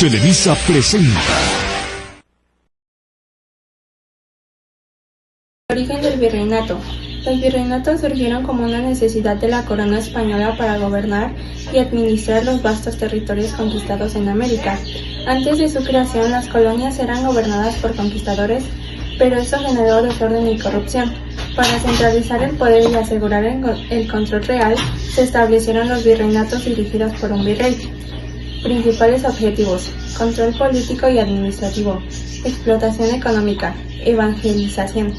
Televisa presenta. Origen del virreinato. Los virreinatos surgieron como una necesidad de la corona española para gobernar y administrar los vastos territorios conquistados en América. Antes de su creación, las colonias eran gobernadas por conquistadores, pero esto generó desorden y corrupción. Para centralizar el poder y asegurar el control real, se establecieron los virreinatos dirigidos por un virrey. Principales objetivos: control político y administrativo, explotación económica, evangelización,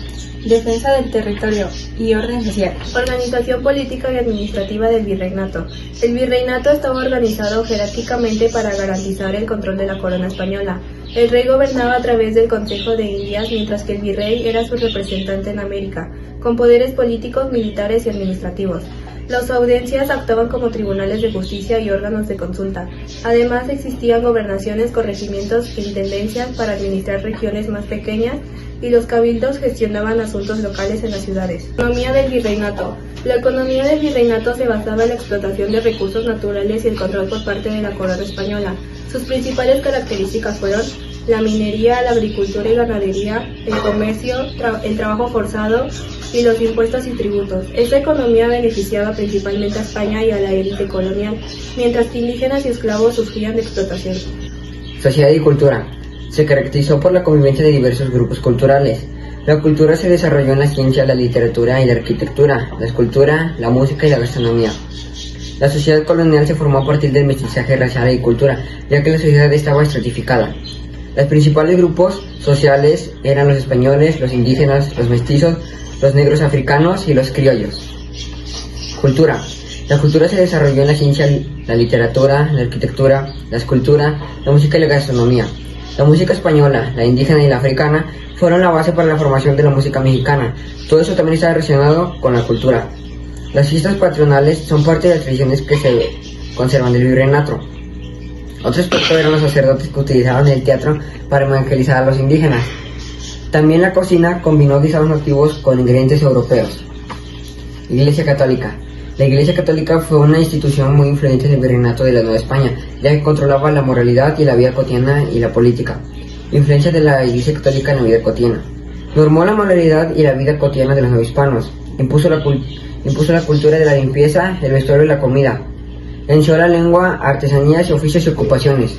defensa del territorio y orden social. Organización política y administrativa del virreinato. El virreinato estaba organizado jerárquicamente para garantizar el control de la corona española. El rey gobernaba a través del Consejo de Indias, mientras que el virrey era su representante en América, con poderes políticos, militares y administrativos. Las audiencias actuaban como tribunales de justicia y órganos de consulta. Además, existían gobernaciones, corregimientos e intendencias para administrar regiones más pequeñas, y los cabildos gestionaban asuntos locales en las ciudades. Economía del virreinato. La economía del virreinato se basaba en la explotación de recursos naturales y el control por parte de la corona española. Sus principales características fueron la minería, la agricultura y ganadería, el comercio, el trabajo forzado y los impuestos y tributos. Esta economía beneficiaba principalmente a España y a la élite colonial, mientras que indígenas y esclavos sufrían de explotación. Sociedad y cultura. Se caracterizó por la convivencia de diversos grupos culturales. La cultura se desarrolló en la ciencia, la literatura y la arquitectura, la escultura, la música y la gastronomía. La sociedad colonial se formó a partir del mestizaje racial y cultura, ya que la sociedad estaba estratificada. Los principales grupos sociales eran los españoles, los indígenas, los mestizos, los negros africanos y los criollos. Cultura. La cultura se desarrolló en la ciencia, la literatura, la arquitectura, la escultura, la música y la gastronomía. La música española, la indígena y la africana fueron la base para la formación de la música mexicana. Todo eso también está relacionado con la cultura. Las fiestas patronales son parte de las tradiciones que se conservan del virreinato. Otro aspecto eran los sacerdotes que utilizaban el teatro para evangelizar a los indígenas. También la cocina combinó guisados nativos con ingredientes europeos. Iglesia Católica. La Iglesia Católica fue una institución muy influyente en el virreinato de la Nueva España, ya que controlaba la moralidad y la vida cotidiana y la política. Influencia de la Iglesia Católica en la vida cotidiana. Normó la moralidad y la vida cotidiana de los novohispanos. Impuso la cultura de la limpieza, el vestuario y la comida. Enseñó la lengua, artesanías, oficios y ocupaciones.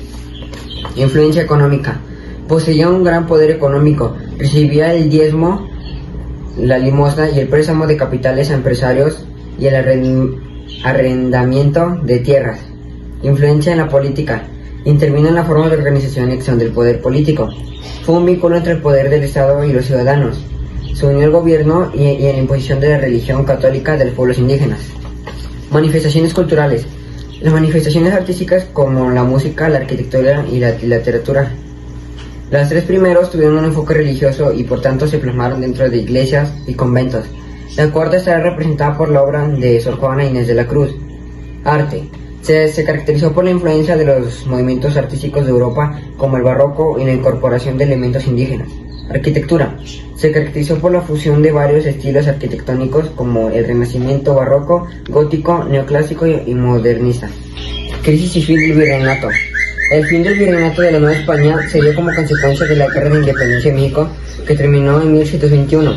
Influencia económica. Poseía un gran poder económico. Recibía el diezmo, la limosna y el préstamo de capitales a empresarios y el arrendamiento de tierras. Influencia en la política. Intervino en la forma de organización y acción del poder político. Fue un vínculo entre el poder del Estado y los ciudadanos. Se unió al gobierno y en la imposición de la religión católica de los pueblos indígenas. Manifestaciones culturales. Las manifestaciones artísticas como la música, la arquitectura y la literatura. Los tres primeros tuvieron un enfoque religioso y por tanto se plasmaron dentro de iglesias y conventos. La cuarta estará representada por la obra de Sor Juana Inés de la Cruz. Arte. Se caracterizó por la influencia de los movimientos artísticos de Europa como el barroco y la incorporación de elementos indígenas. Arquitectura. Se caracterizó por la fusión de varios estilos arquitectónicos como el renacimiento, barroco, gótico, neoclásico y modernista. Crisis y fin del virreinato. El fin del virreinato de la Nueva España se dio como consecuencia de la Guerra de Independencia de México, que terminó en 1721.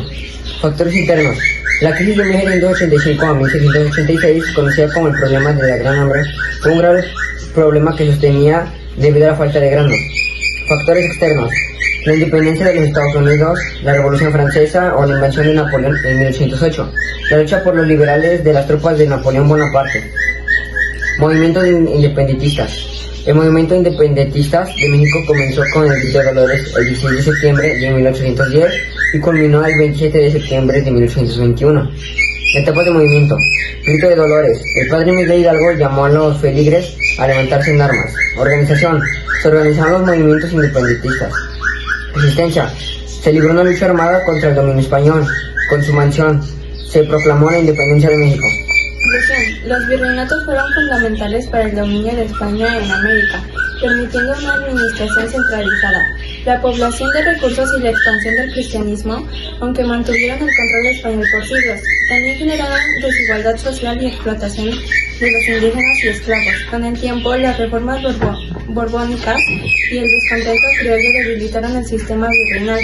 Factores internos. La crisis de 1785 a 1786, conocida como el problema de la Gran Hambre, fue un grave problema que sostenía debido a la falta de granos. Factores externos. La independencia de los Estados Unidos, la Revolución Francesa o la invasión de Napoleón en 1808. La lucha por los liberales de las tropas de Napoleón Bonaparte. Movimientos independentistas. El movimiento independentistas de México comenzó con el Grito de Dolores el 16 de septiembre de 1810 y culminó el 27 de septiembre de 1821. Etapas de movimiento. Grito de Dolores. El padre Miguel Hidalgo llamó a los feligres a levantarse en armas. Organización. Se organizaron los movimientos independentistas. Resistencia. Se libró una lucha armada contra el dominio español. Consumación. Se proclamó la independencia de México. Los virreinatos fueron fundamentales para el dominio de España en América, permitiendo una administración centralizada. la población de recursos y la expansión del cristianismo, aunque mantuvieron el control español por siglos, también generaron desigualdad social y explotación de los indígenas y esclavos. Con el tiempo, las reformas borbónicas y el descontento criollo debilitaron el sistema virreinal,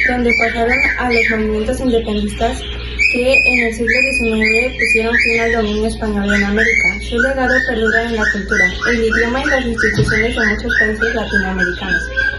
donde pasaron a los movimientos independistas que en el siglo XIX pusieron fin al dominio español en América. Su legado perdura en la cultura, el idioma y las instituciones de muchos países latinoamericanos.